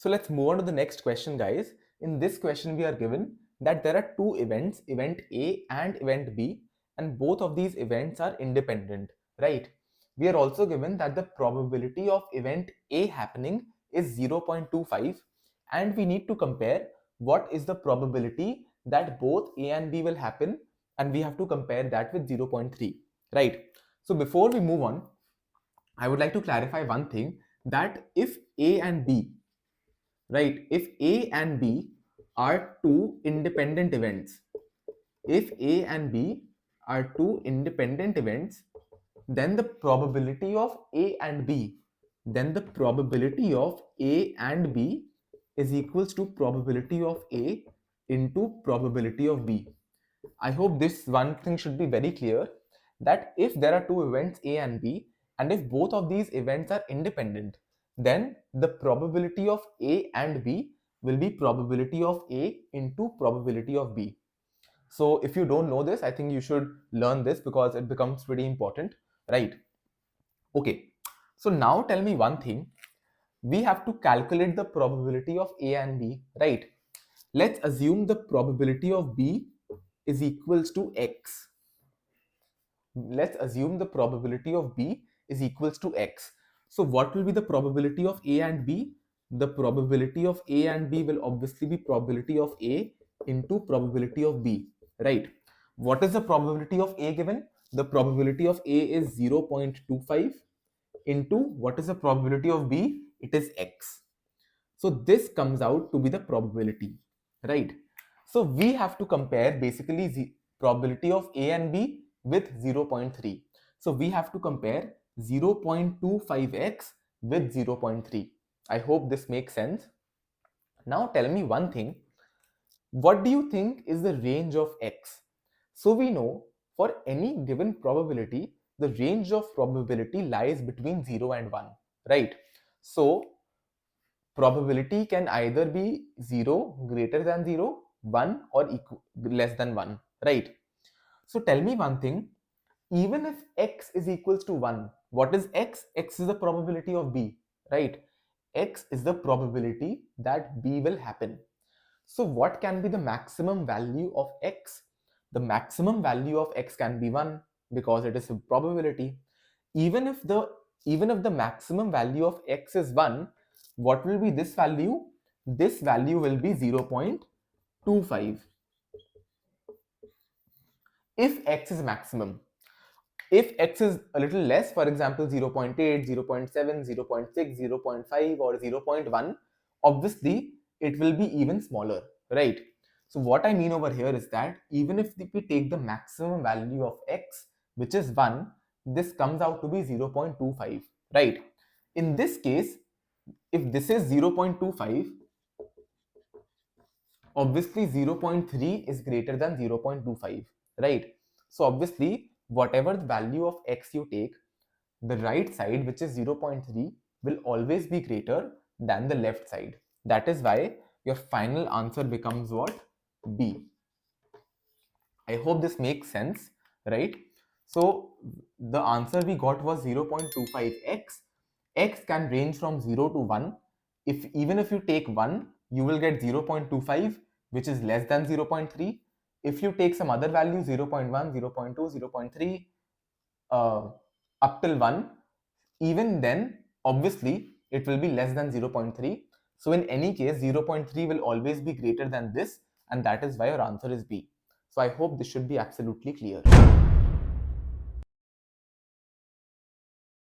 So let's move on to the next question, guys. In this question, we are given that there are two events, event A and event B, and both of these events are independent, right? We are also given that the probability of event A happening is 0.25, and we need to compare what is the probability that both A and B will happen, and we have to compare that with 0.3, right? So before we move on, I would like to clarify one thing, that if A and B, right, if A and B are two independent events, if A and B are two independent events, then the probability of A and B, then the probability of A and B is equals to probability of A into probability of B. I hope this one thing should be very clear, that if there are two events A and B, and if both of these events are independent, then the probability of A and B will be probability of A into probability of B. So if you don't know this, I think you should learn this because it becomes pretty important, right? Okay, so now tell me one thing. We have to calculate the probability of A and B, right? Let's assume the probability of B is equals to X. Let's assume the probability of B is equals to X. So what will be the probability of A and B? The probability of A and B will obviously be probability of A into probability of B, right? What is the probability of A given? The probability of A is 0.25 into what is the probability of B? It is X. So this comes out to be the probability, right? So we have to compare basically the probability of A and B with 0.3. So we have to compare 0.25x with 0.3. I hope this makes sense. Now tell me one thing. What do you think is the range of x? So we know for any given probability, the range of probability lies between 0 and 1, right? So probability can either be 0, greater than 0, 1, or less than 1, right? So tell me one thing, even if x is equals to 1, what is x? X is the probability of b, right? X is the probability that b will happen. So what can be the maximum value of x? The maximum value of x can be 1 because it is a probability. Even if the maximum value of x is 1, what will be this value? This value will be 0.25 if x is maximum. If x is a little less, for example 0.8, 0.7, 0.6, 0.5 or 0.1, obviously it will be even smaller, right? So what I mean over here is that even if we take the maximum value of x, which is 1, this comes out to be 0.25, right? In this case, if this is 0.25, obviously 0.3 is greater than 0.25, right? So obviously whatever the value of x you take, the right side, which is 0.3, will always be greater than the left side. That is why your final answer becomes what? B. I hope this makes sense, right? So the answer we got was 0.25x. X can range from 0 to 1. Even if you take 1, you will get 0.25, which is less than 0.3. If you take some other value, 0.1, 0.2, 0.3, up till 1, even then, obviously, it will be less than 0.3. So in any case, 0.3 will always be greater than this, and that is why your answer is B. So I hope this should be absolutely clear.